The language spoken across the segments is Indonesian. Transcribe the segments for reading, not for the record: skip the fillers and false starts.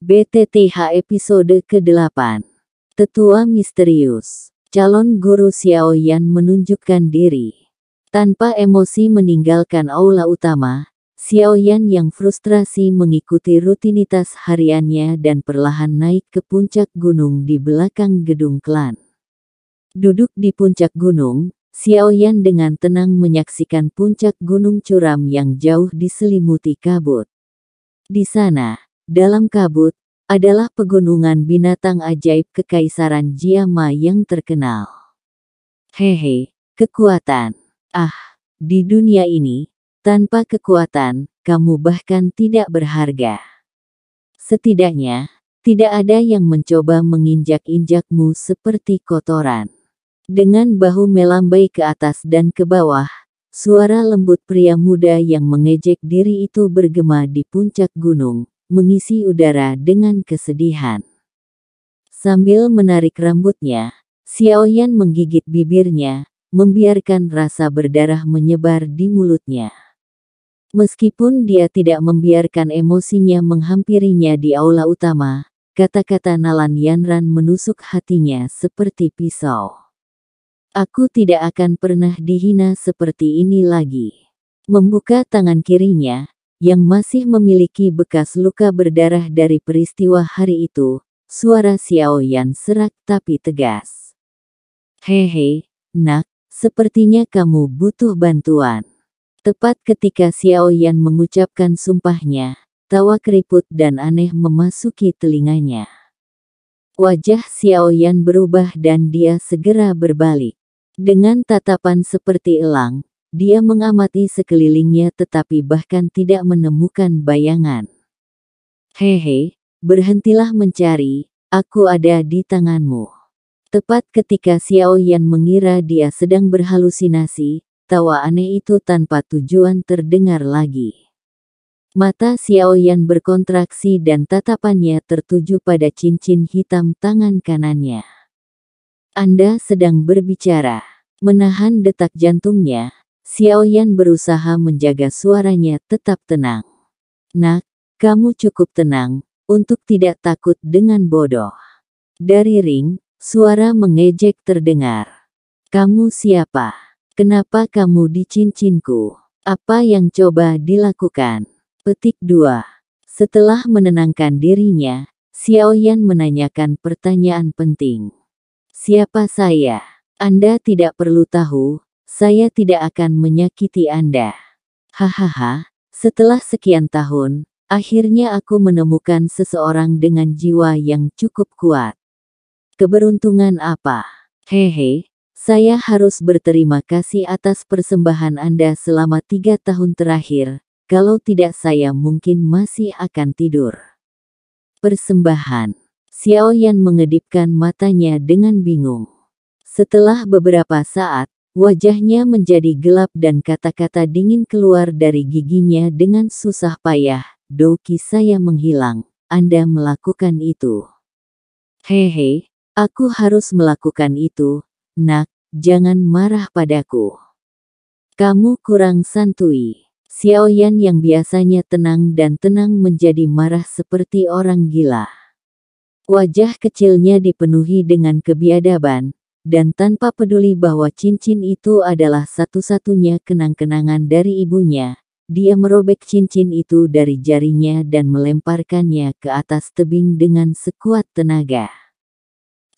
BTTH episode ke-8. Tetua misterius. Calon guru Xiaoyan menunjukkan diri. Tanpa emosi meninggalkan aula utama, Xiaoyan yang frustrasi mengikuti rutinitas hariannya dan perlahan naik ke puncak gunung di belakang gedung klan. Duduk di puncak gunung, Xiaoyan dengan tenang menyaksikan puncak gunung curam yang jauh diselimuti kabut. Di sana, dalam kabut, adalah pegunungan binatang ajaib Kekaisaran Jiama yang terkenal. Hehe, kekuatan. Di dunia ini, tanpa kekuatan, kamu bahkan tidak berharga. Setidaknya, tidak ada yang mencoba menginjak-injakmu seperti kotoran. Dengan bahu melambai ke atas dan ke bawah, suara lembut pria muda yang mengejek diri itu bergema di puncak gunung, mengisi udara dengan kesedihan. Sambil menarik rambutnya, Xiaoyan menggigit bibirnya, membiarkan rasa berdarah menyebar di mulutnya. Meskipun dia tidak membiarkan emosinya menghampirinya di aula utama, kata-kata Nalan Yanran menusuk hatinya seperti pisau. Aku tidak akan pernah dihina seperti ini lagi. Membuka tangan kirinya, yang masih memiliki bekas luka berdarah dari peristiwa hari itu, suara Xiaoyan serak tapi tegas. Hehe, nak, sepertinya kamu butuh bantuan. Tepat ketika Xiaoyan mengucapkan sumpahnya, tawa keriput dan aneh memasuki telinganya. Wajah Xiaoyan berubah dan dia segera berbalik. Dengan tatapan seperti elang, dia mengamati sekelilingnya tetapi bahkan tidak menemukan bayangan. Hehe, berhentilah mencari, aku ada di tanganmu. Tepat ketika Xiaoyan mengira dia sedang berhalusinasi, tawa aneh itu tanpa tujuan terdengar lagi. Mata Xiaoyan berkontraksi dan tatapannya tertuju pada cincin hitam tangan kanannya. Anda sedang berbicara. Menahan detak jantungnya, Xiaoyan berusaha menjaga suaranya tetap tenang. Nak, kamu cukup tenang, untuk tidak takut dengan bodoh. Dari ring, suara mengejek terdengar. Kamu siapa? Kenapa kamu di cincinku? Apa yang coba dilakukan? Petik 2. Setelah menenangkan dirinya, Xiaoyan menanyakan pertanyaan penting. Siapa saya? Anda tidak perlu tahu, saya tidak akan menyakiti Anda. Hahaha, setelah sekian tahun, akhirnya aku menemukan seseorang dengan jiwa yang cukup kuat. Keberuntungan apa? Hehe, saya harus berterima kasih atas persembahan Anda selama 3 tahun terakhir, kalau tidak saya mungkin masih akan tidur. Persembahan. Xiaoyan mengedipkan matanya dengan bingung. Setelah beberapa saat, wajahnya menjadi gelap dan kata-kata dingin keluar dari giginya dengan susah payah. Doki saya menghilang, Anda melakukan itu. Hehe, aku harus melakukan itu, nak, jangan marah padaku. Kamu kurang santuy. Xiaoyan yang biasanya tenang dan tenang menjadi marah seperti orang gila. Wajah kecilnya dipenuhi dengan kebiadaban, dan tanpa peduli bahwa cincin itu adalah satu-satunya kenang-kenangan dari ibunya, dia merobek cincin itu dari jarinya dan melemparkannya ke atas tebing dengan sekuat tenaga.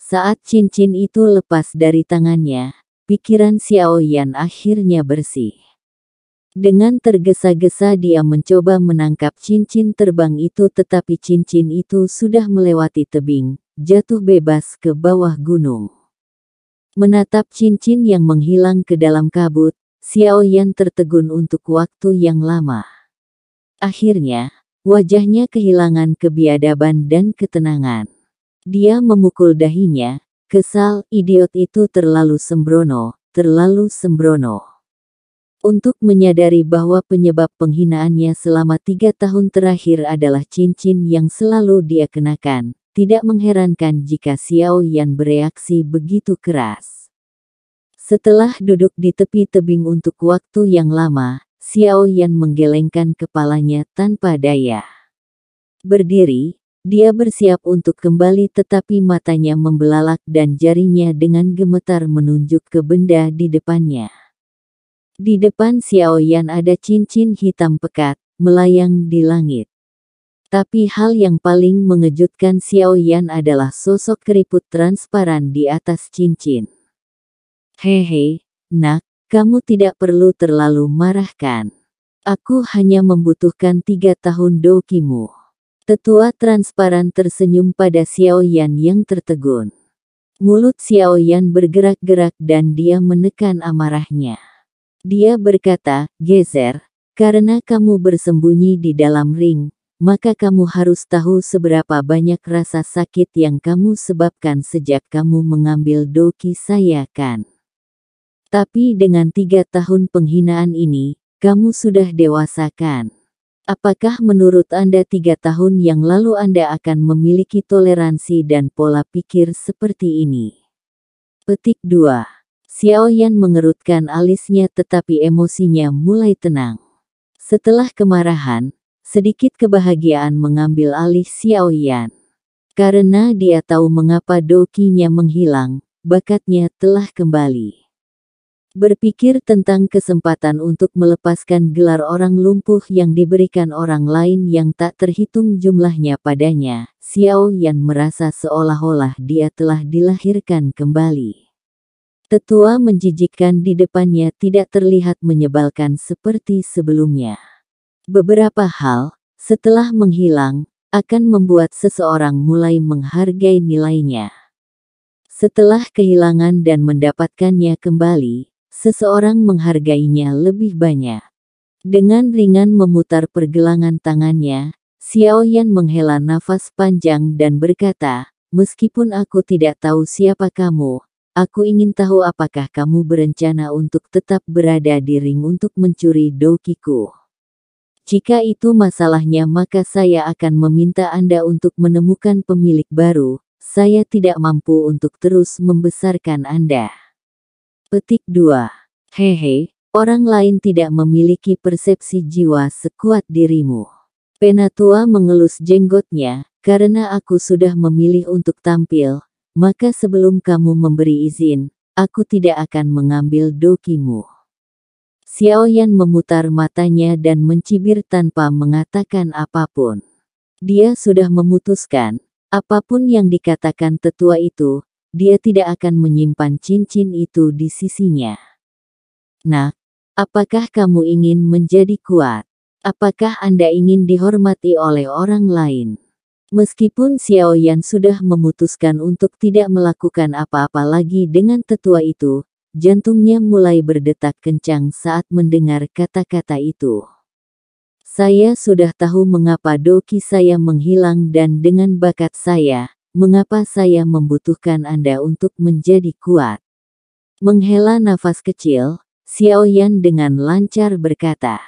Saat cincin itu lepas dari tangannya, pikiran Xiaoyan akhirnya bersih. Dengan tergesa-gesa dia mencoba menangkap cincin terbang itu tetapi cincin itu sudah melewati tebing, jatuh bebas ke bawah gunung. Menatap cincin yang menghilang ke dalam kabut, Xiaoyan tertegun untuk waktu yang lama. Akhirnya, wajahnya kehilangan kebiadaban dan ketenangan. Dia memukul dahinya, kesal, idiot itu terlalu sembrono, terlalu sembrono. Untuk menyadari bahwa penyebab penghinaannya selama 3 tahun terakhir adalah cincin yang selalu dia kenakan. Tidak mengherankan jika Xiaoyan bereaksi begitu keras. Setelah duduk di tepi tebing untuk waktu yang lama, Xiaoyan menggelengkan kepalanya tanpa daya. Berdiri, Dia bersiap untuk kembali tetapi matanya membelalak dan jarinya dengan gemetar menunjuk ke benda di depannya. Di depan Xiaoyan ada cincin hitam pekat, melayang di langit. Tapi hal yang paling mengejutkan Xiaoyan adalah sosok keriput transparan di atas cincin. Hehe, nak, kamu tidak perlu terlalu marah kan? Aku hanya membutuhkan 3 tahun dokimu. Tetua transparan tersenyum pada Xiaoyan yang tertegun. Mulut Xiaoyan bergerak-gerak dan dia menekan amarahnya. Dia berkata, geser, karena kamu bersembunyi di dalam ring, maka kamu harus tahu seberapa banyak rasa sakit yang kamu sebabkan sejak kamu mengambil doki saya kan. Tapi dengan 3 tahun penghinaan ini, kamu sudah dewasa kan? Apakah menurut Anda 3 tahun yang lalu Anda akan memiliki toleransi dan pola pikir seperti ini? Petik 2. Xiaoyan mengerutkan alisnya tetapi emosinya mulai tenang. Setelah kemarahan, sedikit kebahagiaan mengambil alih Xiaoyan. Karena dia tahu mengapa dokinya menghilang, bakatnya telah kembali. Berpikir tentang kesempatan untuk melepaskan gelar orang lumpuh yang diberikan orang lain yang tak terhitung jumlahnya padanya, Xiaoyan merasa seolah-olah dia telah dilahirkan kembali. Tetua menjijikkan di depannya tidak terlihat menyebalkan seperti sebelumnya. Beberapa hal, setelah menghilang, akan membuat seseorang mulai menghargai nilainya. Setelah kehilangan dan mendapatkannya kembali, seseorang menghargainya lebih banyak. Dengan ringan memutar pergelangan tangannya, Xiaoyan menghela nafas panjang dan berkata, meskipun aku tidak tahu siapa kamu, aku ingin tahu apakah kamu berencana untuk tetap berada di ring untuk mencuri dokiku. Jika itu masalahnya maka saya akan meminta Anda untuk menemukan pemilik baru, saya tidak mampu untuk terus membesarkan Anda. Petik 2. Hehe, orang lain tidak memiliki persepsi jiwa sekuat dirimu. Penatua mengelus jenggotnya, karena aku sudah memilih untuk tampil, maka sebelum kamu memberi izin, aku tidak akan mengambil dokimu. Xiaoyan memutar matanya dan mencibir tanpa mengatakan apapun. Dia sudah memutuskan, apapun yang dikatakan tetua itu, dia tidak akan menyimpan cincin itu di sisinya. Nak, apakah kamu ingin menjadi kuat? Apakah Anda ingin dihormati oleh orang lain? Meskipun Xiaoyan sudah memutuskan untuk tidak melakukan apa-apa lagi dengan tetua itu, jantungnya mulai berdetak kencang saat mendengar kata-kata itu. Saya sudah tahu mengapa doki saya menghilang dan dengan bakat saya, mengapa saya membutuhkan Anda untuk menjadi kuat. Menghela nafas kecil, Xiaoyan dengan lancar berkata.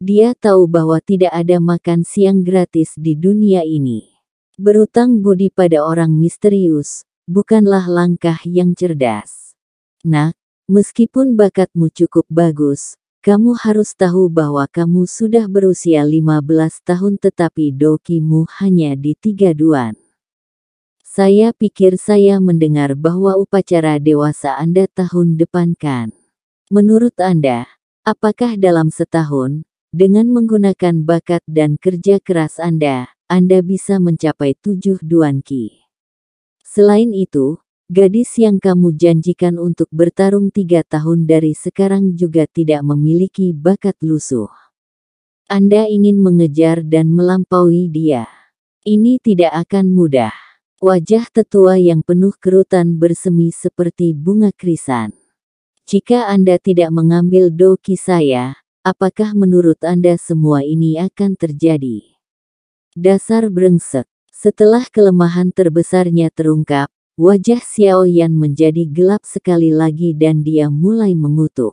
Dia tahu bahwa tidak ada makan siang gratis di dunia ini. Berutang budi pada orang misterius, bukanlah langkah yang cerdas. Nak, meskipun bakatmu cukup bagus, kamu harus tahu bahwa kamu sudah berusia 15 tahun tetapi dokimu hanya di 32. Saya pikir saya mendengar bahwa upacara dewasa Anda tahun depan kan. Menurut Anda, apakah dalam setahun, dengan menggunakan bakat dan kerja keras Anda bisa mencapai 7 duanqi? Selain itu, gadis yang kamu janjikan untuk bertarung 3 tahun dari sekarang juga tidak memiliki bakat lusuh. Anda ingin mengejar dan melampaui dia. Ini tidak akan mudah. Wajah tetua yang penuh kerutan bersemi seperti bunga krisan. Jika Anda tidak mengambil doki saya, apakah menurut Anda semua ini akan terjadi? Dasar brengsek. Setelah kelemahan terbesarnya terungkap, wajah Xiaoyan menjadi gelap sekali lagi dan dia mulai mengutuk.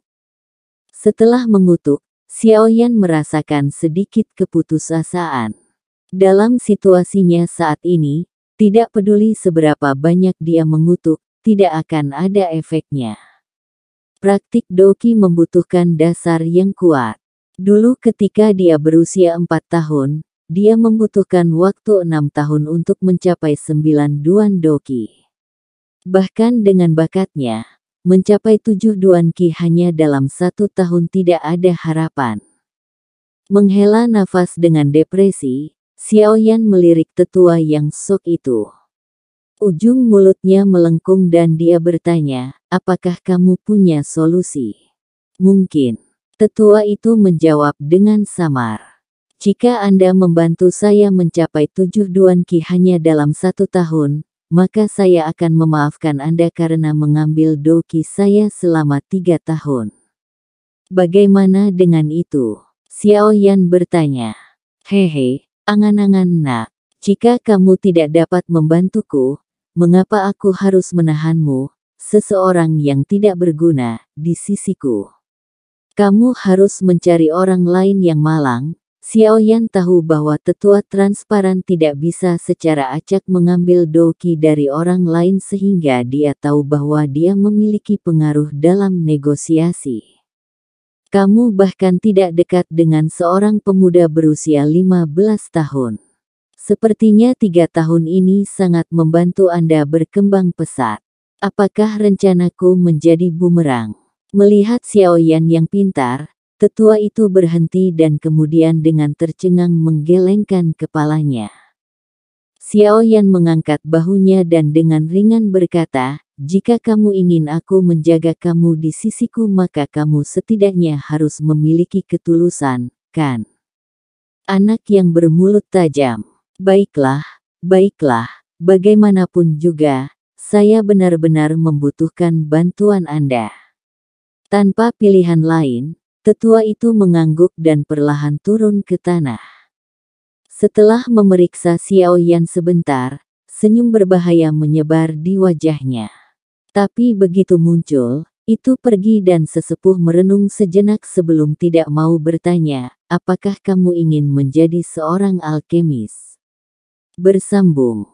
Setelah mengutuk, Xiaoyan merasakan sedikit keputusasaan. Dalam situasinya saat ini, tidak peduli seberapa banyak dia mengutuk, tidak akan ada efeknya. Praktik doki membutuhkan dasar yang kuat. Dulu ketika dia berusia 4 tahun, dia membutuhkan waktu 6 tahun untuk mencapai 9 Duan Doki. Bahkan dengan bakatnya, mencapai 7 Duan Ki hanya dalam 1 tahun tidak ada harapan. Menghela nafas dengan depresi, Xiaoyan melirik tetua yang sok itu. Ujung mulutnya melengkung dan dia bertanya, apakah kamu punya solusi? Mungkin. Tetua itu menjawab dengan samar. Jika Anda membantu saya mencapai 7 Duan Ki hanya dalam 1 tahun, maka saya akan memaafkan Anda karena mengambil doki saya selama 3 tahun. Bagaimana dengan itu? Xiaoyan bertanya. Hehe, angan-angan nak. Jika kamu tidak dapat membantuku, mengapa aku harus menahanmu, seseorang yang tidak berguna, di sisiku? Kamu harus mencari orang lain yang malang. Xiaoyan tahu bahwa tetua transparan tidak bisa secara acak mengambil doki dari orang lain sehingga dia tahu bahwa dia memiliki pengaruh dalam negosiasi. Kamu bahkan tidak dekat dengan seorang pemuda berusia 15 tahun. Sepertinya 3 tahun ini sangat membantu Anda berkembang pesat. Apakah rencanaku menjadi bumerang? Melihat Xiaoyan yang pintar, tetua itu berhenti dan kemudian dengan tercengang menggelengkan kepalanya. Xiaoyan mengangkat bahunya dan dengan ringan berkata, jika kamu ingin aku menjaga kamu di sisiku maka kamu setidaknya harus memiliki ketulusan, kan? Anak yang bermulut tajam. Baiklah, baiklah, bagaimanapun juga, saya benar-benar membutuhkan bantuan Anda. Tanpa pilihan lain, tetua itu mengangguk dan perlahan turun ke tanah. Setelah memeriksa Xiaoyan sebentar, senyum berbahaya menyebar di wajahnya. Tapi begitu muncul, itu pergi dan sesepuh merenung sejenak sebelum tidak mau bertanya, apakah kamu ingin menjadi seorang alkemis? Bersambung.